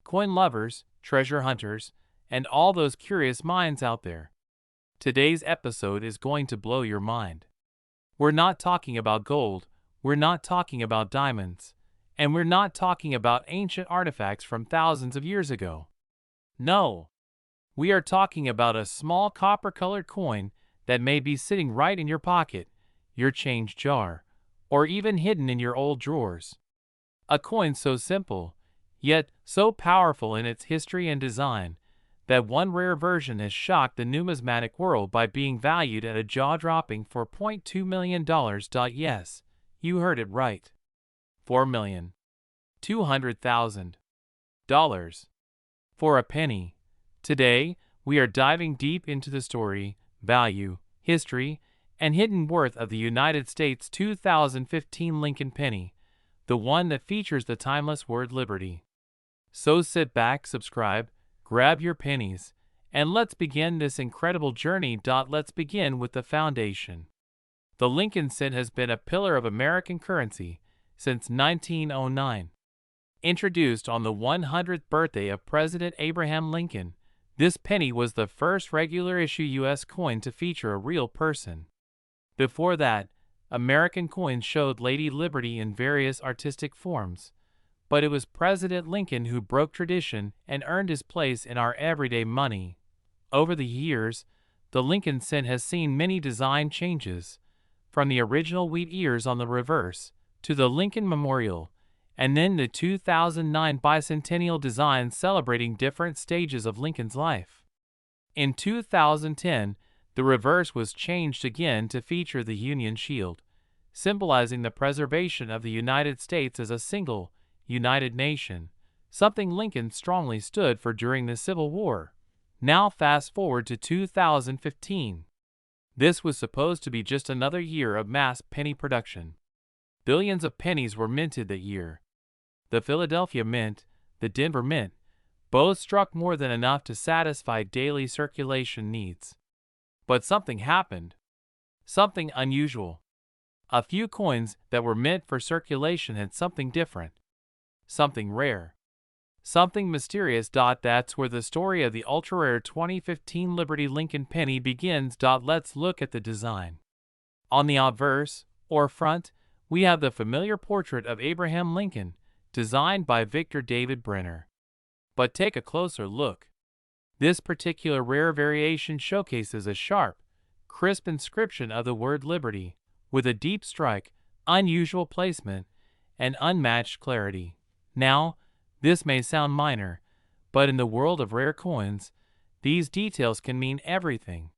coin lovers, treasure hunters, and all those curious minds out there. Today's episode is going to blow your mind. We're not talking about gold, we're not talking about diamonds, and we're not talking about ancient artifacts from thousands of years ago. No, we are talking about a small copper-colored coin that may be sitting right in your pocket, your change jar, or even hidden in your old drawers. A coin so simple, yet so powerful in its history and design, that one rare version has shocked the numismatic world by being valued at a jaw-dropping $4.2 million. Yes, you heard it right. $4,200,000. For a penny. Today, we are diving deep into the story, value, history, and hidden worth of the United States 2015 Lincoln penny, the one that features the timeless word liberty. So sit back, subscribe, grab your pennies, and let's begin this incredible journey. Let's begin with the foundation. The Lincoln cent has been a pillar of American currency since 1909. Introduced on the 100th birthday of President Abraham Lincoln, this penny was the first regular issue U.S. coin to feature a real person. Before that, American coins showed Lady Liberty in various artistic forms, but it was President Lincoln who broke tradition and earned his place in our everyday money. Over the years, the Lincoln cent has seen many design changes, from the original wheat ears on the reverse to the Lincoln Memorial, and then the 2009 bicentennial design celebrating different stages of Lincoln's life. In 2010, the reverse was changed again to feature the Union Shield, symbolizing the preservation of the United States as a single, united nation, something Lincoln strongly stood for during the Civil War. Now fast forward to 2015. This was supposed to be just another year of mass penny production. Billions of pennies were minted that year. The Philadelphia Mint, the Denver Mint, both struck more than enough to satisfy daily circulation needs. But something happened. Something unusual. A few coins that were meant for circulation had something different. Something rare. Something mysterious. That's where the story of the ultra-rare 2015 Liberty Lincoln penny begins. Let's look at the design. On the obverse, or front, we have the familiar portrait of Abraham Lincoln, designed by Victor David Brenner. But take a closer look. This particular rare variation showcases a sharp, crisp inscription of the word liberty, with a deep strike, unusual placement, and unmatched clarity. Now, this may sound minor, but in the world of rare coins, these details can mean everything.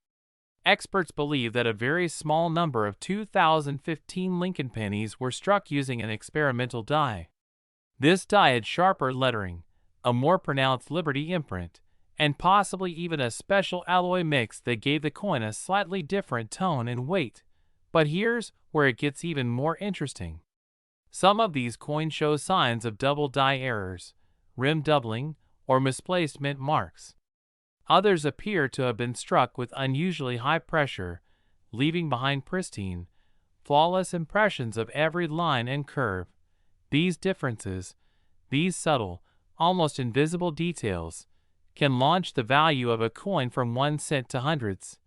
Experts believe that a very small number of 2015 Lincoln pennies were struck using an experimental die. This die had sharper lettering, a more pronounced Liberty imprint, and possibly even a special alloy mix that gave the coin a slightly different tone and weight. But here's where it gets even more interesting. Some of these coins show signs of double die errors, rim doubling, or misplaced mint marks. Others appear to have been struck with unusually high pressure, leaving behind pristine, flawless impressions of every line and curve. These differences, these subtle, almost invisible details, can launch the value of a coin from 1 cent to hundreds,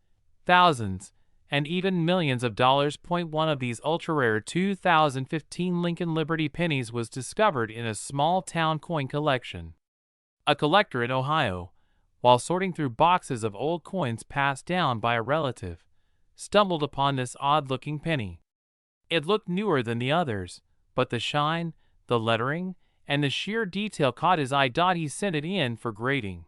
thousands, and even millions of dollars. One of these ultra-rare 2015 Lincoln Liberty pennies was discovered in a small-town coin collection. A collector in Ohio, while sorting through boxes of old coins passed down by a relative, stumbled upon this odd-looking penny. It looked newer than the others, but the shine, the lettering, and the sheer detail caught his eye. He sent it in for grading.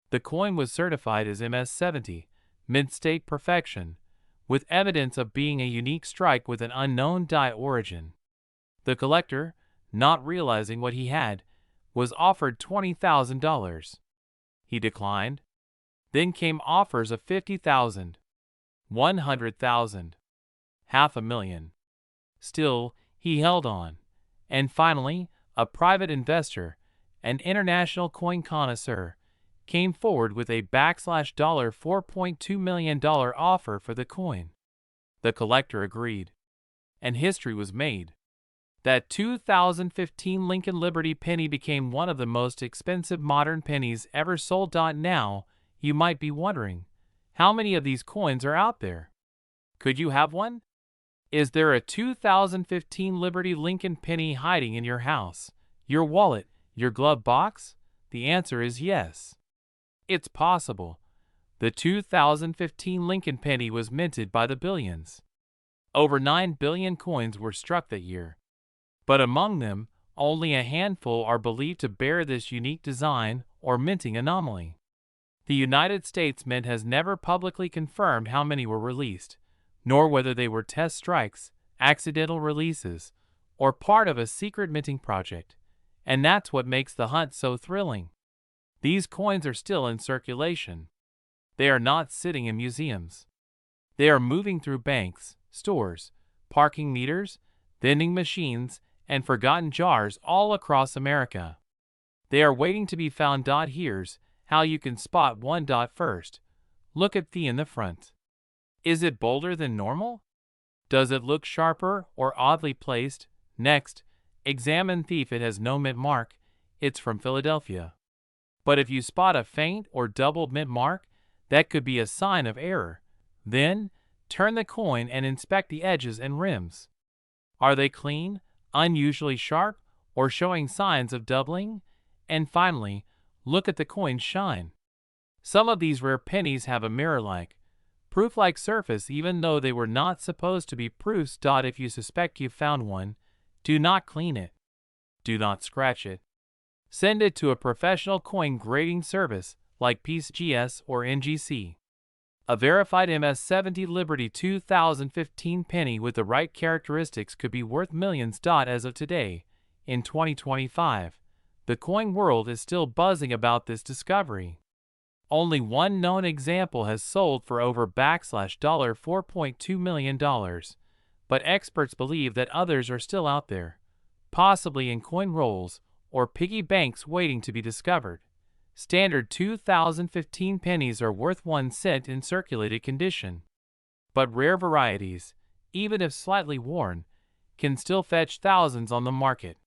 The coin was certified as MS-70, mint-state perfection, with evidence of being a unique strike with an unknown die origin. The collector, not realizing what he had, was offered $20,000. He declined. Then came offers of $50,000, $100,000, $500,000. Still, he held on, and finally, a private investor, an international coin connoisseur, came forward with a $4.2 million offer for the coin. The collector agreed, and history was made. That 2015 Lincoln Liberty penny became one of the most expensive modern pennies ever sold. Now, you might be wondering, how many of these coins are out there? Could you have one? Is there a 2015 Liberty Lincoln penny hiding in your house, your wallet, your glove box? The answer is yes. It's possible. The 2015 Lincoln penny was minted by the billions. Over 9 billion coins were struck that year. But among them, only a handful are believed to bear this unique design or minting anomaly. The United States Mint has never publicly confirmed how many were released, nor whether they were test strikes, accidental releases, or part of a secret minting project. And that's what makes the hunt so thrilling. These coins are still in circulation. They are not sitting in museums. They are moving through banks, stores, parking meters, vending machines, and forgotten jars all across America. They are waiting to be found. Here's how you can spot one. First, look at the in the front. Is it bolder than normal? Does it look sharper or oddly placed? Next, examine the if it has no mint mark. It's from Philadelphia. But if you spot a faint or doubled mint mark, that could be a sign of error. Then, turn the coin and inspect the edges and rims. Are they clean, unusually sharp, or showing signs of doubling? And finally, look at the coin's shine. Some of these rare pennies have a mirror-like, proof-like surface even though they were not supposed to be proofs. If you suspect you found one, do not clean it. Do not scratch it. Send it to a professional coin grading service like PCGS or NGC. A verified MS-70 Liberty 2015 penny with the right characteristics could be worth millions. As of today, in 2025, the coin world is still buzzing about this discovery. Only one known example has sold for over $4.2 million, but experts believe that others are still out there, possibly in coin rolls or piggy banks waiting to be discovered. Standard 2015 pennies are worth 1 cent in circulated condition. But rare varieties, even if slightly worn, can still fetch thousands on the market.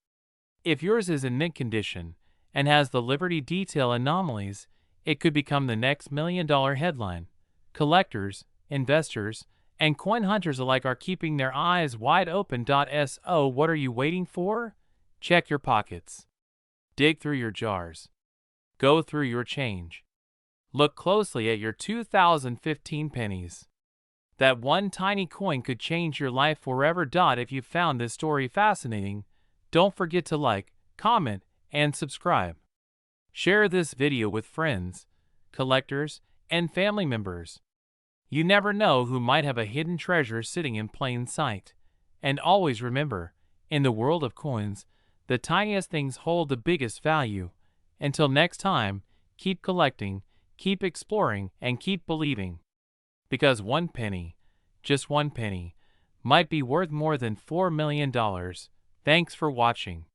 If yours is in mint condition and has the Liberty detail anomalies, it could become the next million-dollar headline. Collectors, investors, and coin hunters alike are keeping their eyes wide open. So what are you waiting for? Check your pockets. Dig through your jars. Go through your change. Look closely at your 2015 pennies. That one tiny coin could change your life forever. If you found this story fascinating, don't forget to like, comment, and subscribe. Share this video with friends, collectors, and family members. You never know who might have a hidden treasure sitting in plain sight. And always remember, in the world of coins, the tiniest things hold the biggest value. Until next time, keep collecting, keep exploring, and keep believing. Because one penny, just one penny, might be worth more than $4 million. Thanks for watching.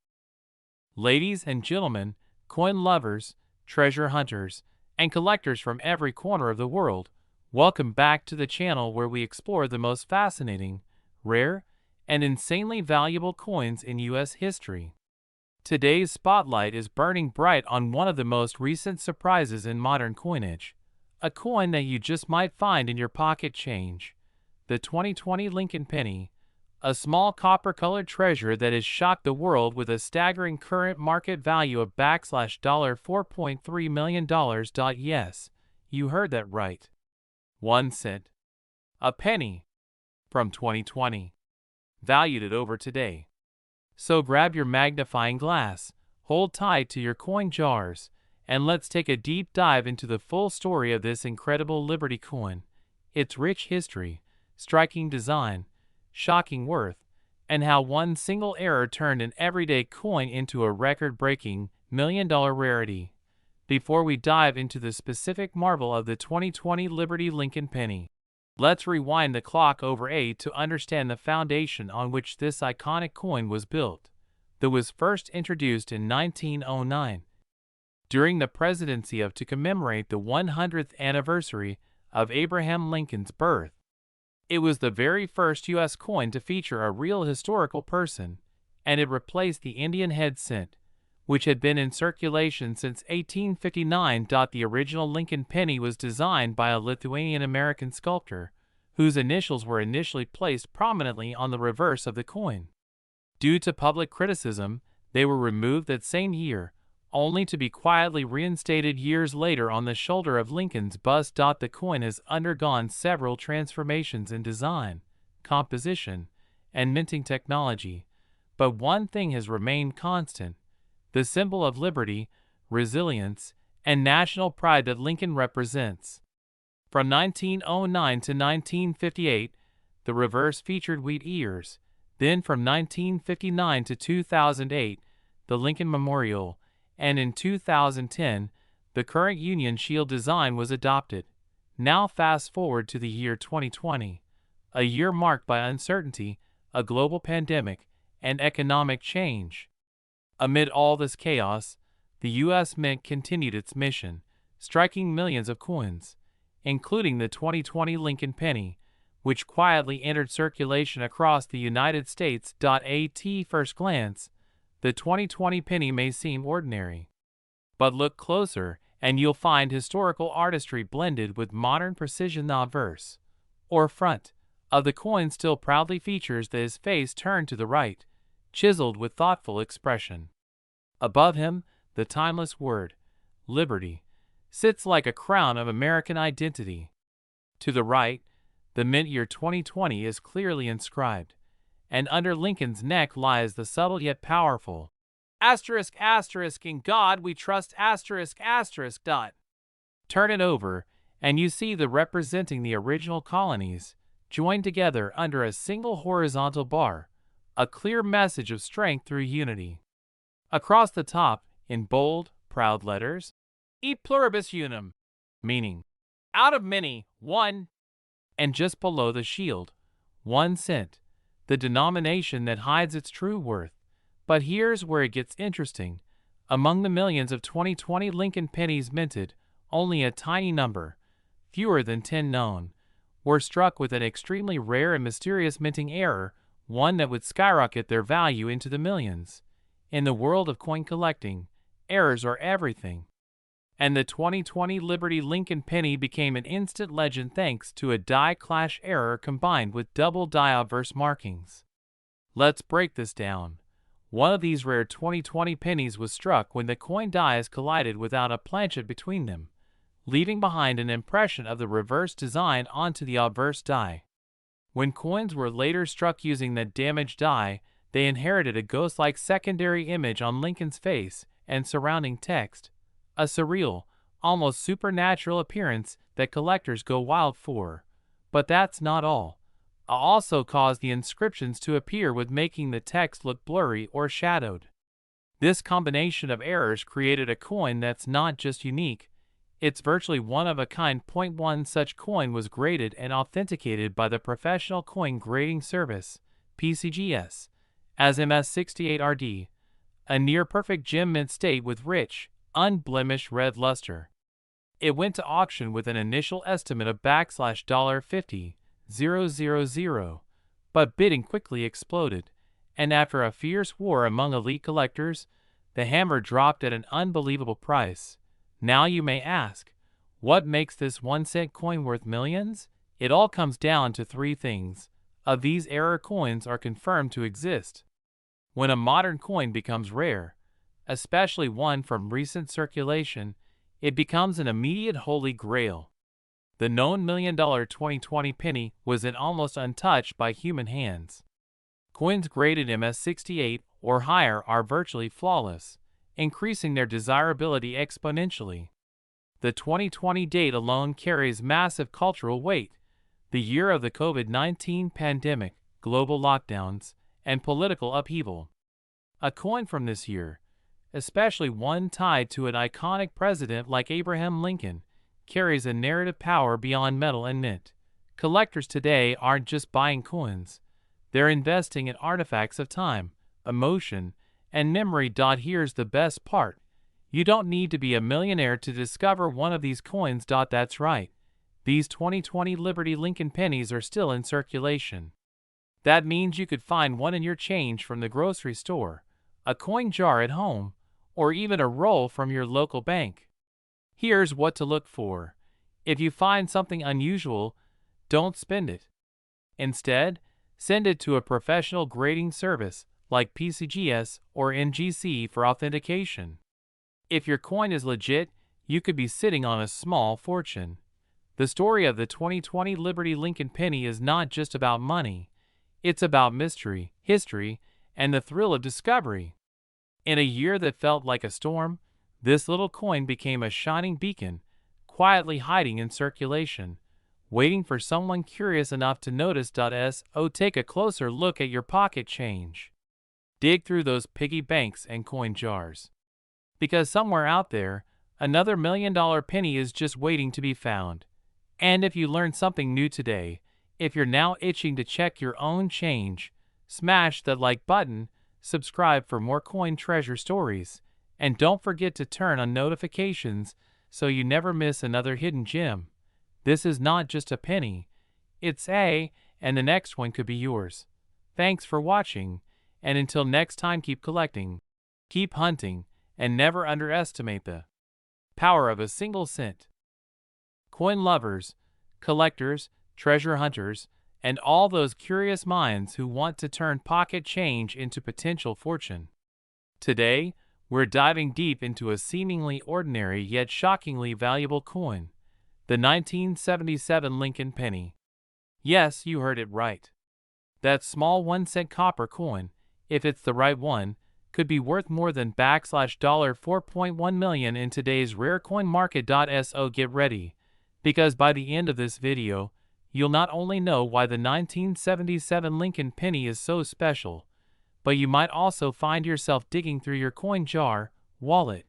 Ladies and gentlemen, coin lovers, treasure hunters, and collectors from every corner of the world, welcome back to the channel where we explore the most fascinating, rare, and insanely valuable coins in U.S. history. Today's spotlight is burning bright on one of the most recent surprises in modern coinage, a coin that you just might find in your pocket change, the 2020 Lincoln penny, a small copper-colored treasure that has shocked the world with a staggering current market value of $4.3 million. Yes, you heard that right. 1 cent. A penny. From 2020. Valued at over today. So grab your magnifying glass, hold tight to your coin jars, and let's take a deep dive into the full story of this incredible Liberty coin, its rich history, striking design, shocking worth, and how one single error turned an everyday coin into a record-breaking, million-dollar rarity. Before we dive into the specific marvel of the 2020 Liberty Lincoln penny, let's rewind the clock over to understand the foundation on which this iconic coin was built. It was first introduced in 1909, during the presidency to commemorate the 100th anniversary of Abraham Lincoln's birth. It was the very first U.S. coin to feature a real historical person, and it replaced the Indian head cent, which had been in circulation since 1859. The original Lincoln penny was designed by a Lithuanian-American sculptor, whose initials were initially placed prominently on the reverse of the coin. Due to public criticism, they were removed that same year, only to be quietly reinstated years later on the shoulder of Lincoln's bust. The coin has undergone several transformations in design, composition, and minting technology, but one thing has remained constant: the symbol of liberty, resilience, and national pride that Lincoln represents. From 1909 to 1958, the reverse featured wheat ears. Then from 1959 to 2008, the Lincoln Memorial, and in 2010, the current Union Shield design was adopted. Now fast forward to the year 2020, a year marked by uncertainty, a global pandemic, and economic change. Amid all this chaos, the U.S. Mint continued its mission, striking millions of coins, including the 2020 Lincoln penny, which quietly entered circulation across the United States. At first glance, the 2020 penny may seem ordinary. But look closer, and you'll find historical artistry blended with modern precision. The obverse, or front, of the coin still proudly features his face turned to the right, chiseled with thoughtful expression. Above him, the timeless word, liberty, sits like a crown of American identity. To the right, the mint year 2020 is clearly inscribed, and under Lincoln's neck lies the subtle yet powerful asterisk asterisk in God we trust asterisk asterisk dot. Turn it over, and you see the representing the original colonies, joined together under a single horizontal bar, a clear message of strength through unity. Across the top, in bold, proud letters, E pluribus unum, meaning, out of many, one. And just below the shield, 1 cent, the denomination that hides its true worth. But here's where it gets interesting. Among the millions of 2020 Lincoln pennies minted, only a tiny number, fewer than 10 known, were struck with an extremely rare and mysterious minting error, one that would skyrocket their value into the millions. In the world of coin collecting, errors are everything. And the 2020 Liberty Lincoln penny became an instant legend thanks to a die clash error combined with double die obverse markings. Let's break this down. One of these rare 2020 pennies was struck when the coin dies collided without a planchet between them, leaving behind an impression of the reverse design onto the obverse die. When coins were later struck using the damaged die, they inherited a ghost-like secondary image on Lincoln's face and surrounding text, a surreal, almost supernatural appearance that collectors go wild for. But that's not all. It also caused the inscriptions to appear with making the text look blurry or shadowed. This combination of errors created a coin that's not just unique, it's virtually one of a kind. One such coin was graded and authenticated by the Professional Coin Grading Service, PCGS, as MS68RD, a near-perfect gem mint state with rich, unblemished red luster. It went to auction with an initial estimate of $50,000, but bidding quickly exploded, and after a fierce war among elite collectors, the hammer dropped at an unbelievable price. Now you may ask, what makes this 1-cent coin worth millions? It all comes down to 3 things. Of these error coins are confirmed to exist. When a modern coin becomes rare, especially one from recent circulation, it becomes an immediate holy grail. The known $1 million 2020 penny was almost untouched by human hands. Coins graded MS68 or higher are virtually flawless, increasing their desirability exponentially. The 2020 date alone carries massive cultural weight, the year of the COVID-19 pandemic, global lockdowns, and political upheaval. A coin from this year, especially one tied to an iconic president like Abraham Lincoln, carries a narrative power beyond metal and mint. Collectors today aren't just buying coins, they're investing in artifacts of time, emotion, and memory. Here's the best part. You don't need to be a millionaire to discover one of these coins. That's right. These 2020 Liberty Lincoln pennies are still in circulation. That means you could find one in your change from the grocery store, a coin jar at home, or even a roll from your local bank. Here's what to look for. If you find something unusual, don't spend it. Instead, send it to a professional grading service like PCGS or NGC for authentication. If your coin is legit, you could be sitting on a small fortune. The story of the 2020 Liberty Lincoln Penny is not just about money. It's about mystery, history, and the thrill of discovery. In a year that felt like a storm, this little coin became a shining beacon, quietly hiding in circulation, waiting for someone curious enough to notice. So take a closer look at your pocket change. Dig through those piggy banks and coin jars. Because somewhere out there, another $1 million penny is just waiting to be found. And if you learned something new today, if you're now itching to check your own change, smash that like button, subscribe for more coin treasure stories, and don't forget to turn on notifications so you never miss another hidden gem. This is not just a penny, it's and the next one could be yours. Thanks for watching, and until next time, keep collecting, keep hunting, and never underestimate the power of a single cent. Coin lovers, collectors, treasure hunters, and all those curious minds who want to turn pocket change into potential fortune. Today, we're diving deep into a seemingly ordinary yet shockingly valuable coin, the 1977 Lincoln Penny. Yes, you heard it right. That small 1-cent copper coin, if it's the right one, could be worth more than $4.1 million in today's rare coin market. So get ready, because by the end of this video, you'll not only know why the 1977 Lincoln Penny is so special, but you might also find yourself digging through your coin jar, wallet,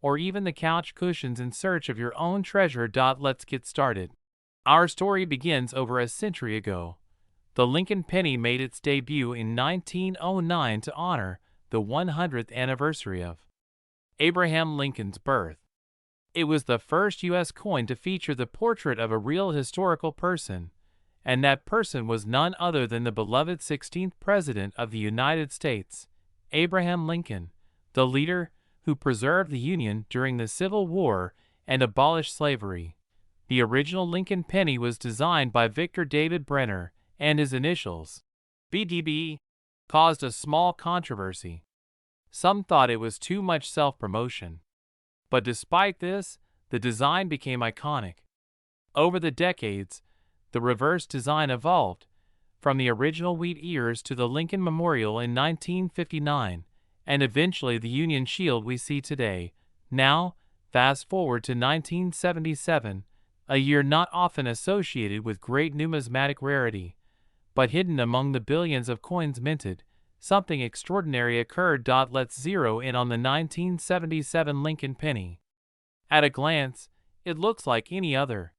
or even the couch cushions in search of your own treasure. Let's get started. Our story begins over a century ago. The Lincoln Penny made its debut in 1909 to honor the 100th anniversary of Abraham Lincoln's birth. It was the first U.S. coin to feature the portrait of a real historical person, and that person was none other than the beloved 16th President of the United States, Abraham Lincoln, the leader who preserved the Union during the Civil War and abolished slavery. The original Lincoln Penny was designed by Victor David Brenner, and his initials, BDB, caused a small controversy. Some thought it was too much self-promotion. But despite this, the design became iconic. Over the decades, the reverse design evolved, from the original wheat ears to the Lincoln Memorial in 1959, and eventually the Union Shield we see today. Now, fast forward to 1977, a year not often associated with great numismatic rarity, but hidden among the billions of coins minted, something extraordinary occurred. Let's zero in on the 1977 Lincoln Penny. At a glance, it looks like any other.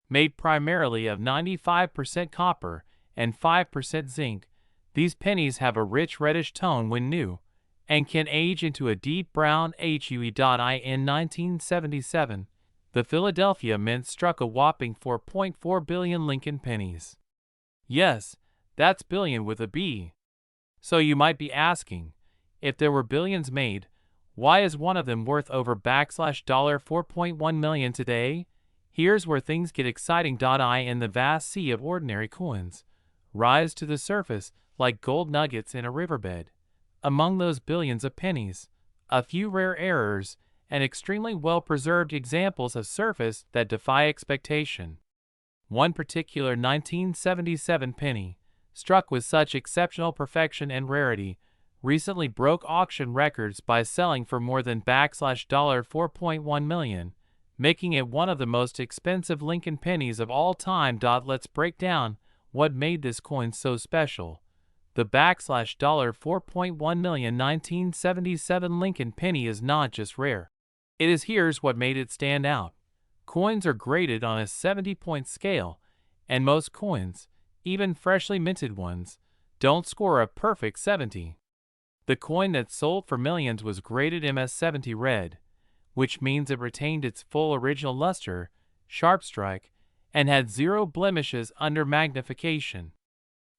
Made primarily of 95% copper and 5% zinc, these pennies have a rich reddish tone when new, and can age into a deep brown hue. In 1977, the Philadelphia Mint struck a whopping 4.4 billion Lincoln pennies. Yes, that's billion with a B. So you might be asking, if there were billions made, why is one of them worth over $4.1 million today? Here's where things get exciting. In the vast sea of ordinary coins, rise to the surface like gold nuggets in a riverbed. Among those billions of pennies, a few rare errors, and extremely well-preserved examples of surface that defy expectation. One particular 1977 penny, struck with such exceptional perfection and rarity, recently broke auction records by selling for more than $4.1 million, making it one of the most expensive Lincoln pennies of all time. Let's break down what made this coin so special. The $4.1 million 1977 Lincoln penny is not just rare. Here's what made it stand out. Coins are graded on a 70-point scale, and most coins, even freshly minted ones, don't score a perfect 70. The coin that sold for millions was graded MS-70 red, which means it retained its full original luster, sharp strike, and had zero blemishes under magnification.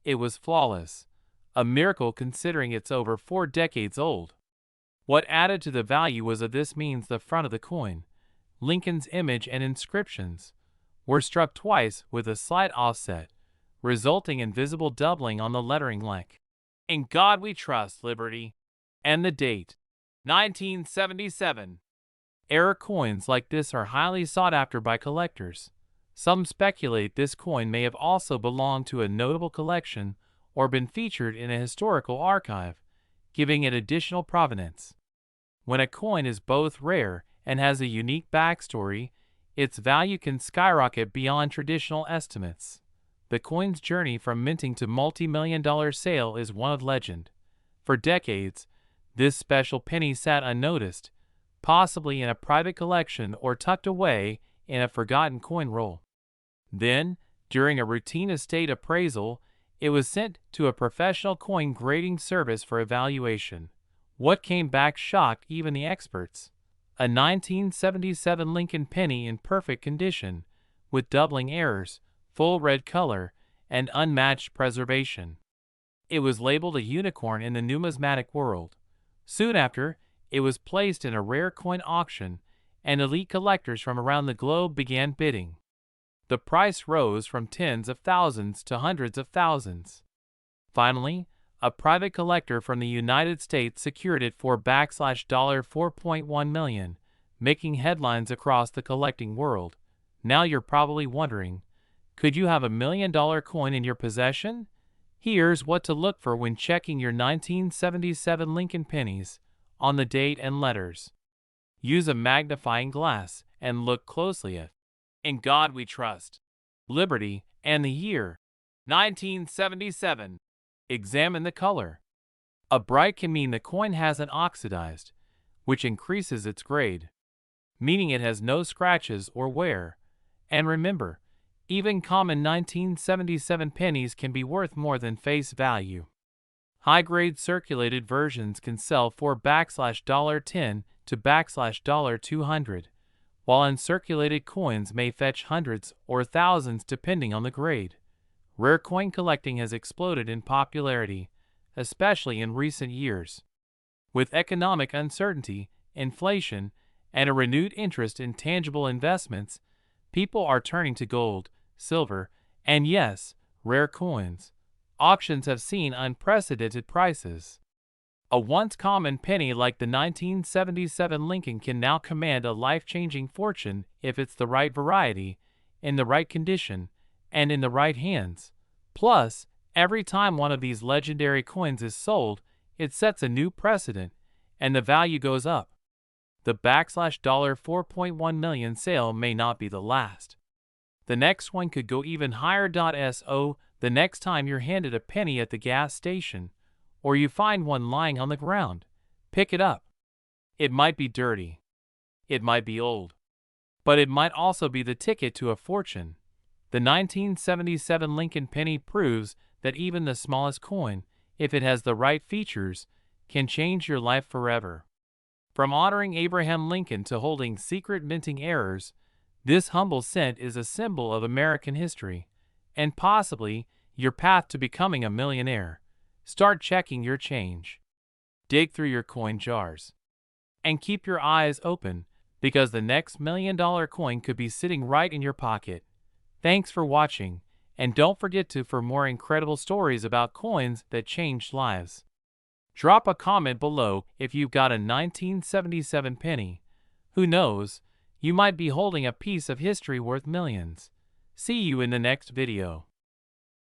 It was flawless, a miracle considering it's over 4 decades old. What added to the value was of this means the front of the coin, Lincoln's image and inscriptions, were struck twice with a slight offset, resulting in visible doubling on the lettering like, "In God We Trust, Liberty," and the date, 1977. Era coins like this are highly sought after by collectors. Some speculate this coin may have also belonged to a notable collection or been featured in a historical archive, giving it additional provenance. When a coin is both rare and has a unique backstory, its value can skyrocket beyond traditional estimates. The coin's journey from minting to multi-million-dollar sale is one of legend. For decades, this special penny sat unnoticed, possibly in a private collection or tucked away in a forgotten coin roll. Then, during a routine estate appraisal, it was sent to a professional coin grading service for evaluation. What came back shocked even the experts. A 1977 Lincoln penny in perfect condition, with doubling errors, full red color, and unmatched preservation. It was labeled a unicorn in the numismatic world. Soon after, it was placed in a rare coin auction, and elite collectors from around the globe began bidding. The price rose from tens of thousands to hundreds of thousands. Finally, a private collector from the United States secured it for $4.1 million, making headlines across the collecting world. Now you're probably wondering, could you have $1 million coin in your possession? Here's what to look for when checking your 1977 Lincoln pennies on the date and letters. Use a magnifying glass and look closely at "In God We Trust, Liberty," and the year, 1977. Examine the color. A bright can mean the coin hasn't oxidized, which increases its grade, meaning it has no scratches or wear. And remember, even common 1977 pennies can be worth more than face value. High-grade circulated versions can sell for $10 to $200, while uncirculated coins may fetch hundreds or thousands depending on the grade. Rare coin collecting has exploded in popularity, especially in recent years. With economic uncertainty, inflation, and a renewed interest in tangible investments, people are turning to gold, silver, and yes, rare coins. Auctions have seen unprecedented prices. A once common penny like the 1977 Lincoln can now command a life-changing fortune if it's the right variety, in the right condition, and in the right hands. Plus, every time one of these legendary coins is sold, it sets a new precedent, and the value goes up. The $4.1 million sale may not be the last. The next one could go even higher. So, the next time you're handed a penny at the gas station, or you find one lying on the ground, pick it up. It might be dirty. It might be old. But it might also be the ticket to a fortune. The 1977 Lincoln penny proves that even the smallest coin, if it has the right features, can change your life forever. From honoring Abraham Lincoln to holding secret minting errors, this humble cent is a symbol of American history, and possibly your path to becoming a millionaire. Start checking your change. Dig through your coin jars. And keep your eyes open, because the next $1 million coin could be sitting right in your pocket. Thanks for watching, and don't forget for more incredible stories about coins that changed lives. Drop a comment below if you've got a 1977 penny. Who knows, you might be holding a piece of history worth millions. See you in the next video.